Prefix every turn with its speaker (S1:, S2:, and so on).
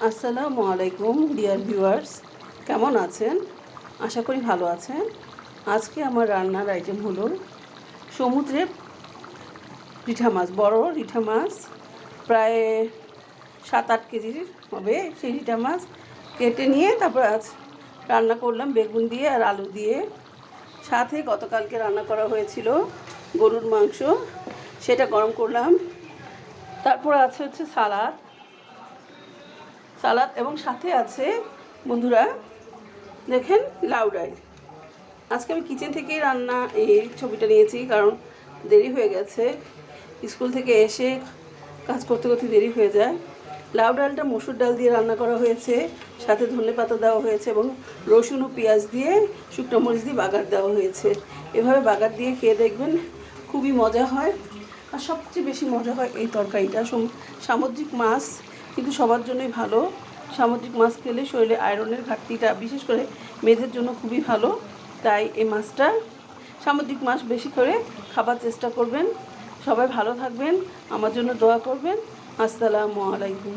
S1: আসসালামু আলাইকুম dear viewers, কেমন আছেন? আশা করি ভালো আছেন। আজকে আমার রান্নার আইটেম হলো সমুদ্রের রিঠা মাছ, বড় রিঠা মাছ, প্রায় 7-8 কেজির হবে। সেই রিঠা মাছ কেটে নিয়ে তারপর আজ রান্না করলাম বেগুন দিয়ে আর আলু দিয়ে। সাথে গতকালকে রান্না করা হয়েছিল গরুর মাংস, সেটা গরম করলাম। তারপর আছে সালাদ এবং সাথে আছে বন্ধুরা দেখেন লাউ ডাল। আজকে আমি কিচেন থেকেই রান্না এই ছবিটা নিয়েছি, কারণ দেরি হয়ে গেছে, স্কুল থেকে এসে কাজ করতে করতে দেরি হয়ে যায়। লাউ ডালটা মসুর ডাল দিয়ে রান্না করা হয়েছে, সাথে ধনেপাতা দেওয়া হয়েছে এবং রসুন ও পেঁয়াজ দিয়ে শুকনো মরিচ দিয়ে বাগার দেওয়া হয়েছে। এভাবে বাগার দিয়ে খেয়ে দেখবেন, খুবই মজা হয়। আর সবচেয়ে বেশি মজা হয় এই তরকারিটা। সামুদ্রিক মাছ কিন্তু সবার জন্যই ভালো। সামুদ্রিক মাছ খেলে শরীরে আয়রনের ঘাটতিটা, বিশেষ করে মেয়েদের জন্য খুবই ভালো। তাই এই মাছটা, সামুদ্রিক মাছ বেশি করে খাবার চেষ্টা করবেন। সবাই ভালো থাকবেন, আমার জন্য দোয়া করবেন। আসসালামু আলাইকুম।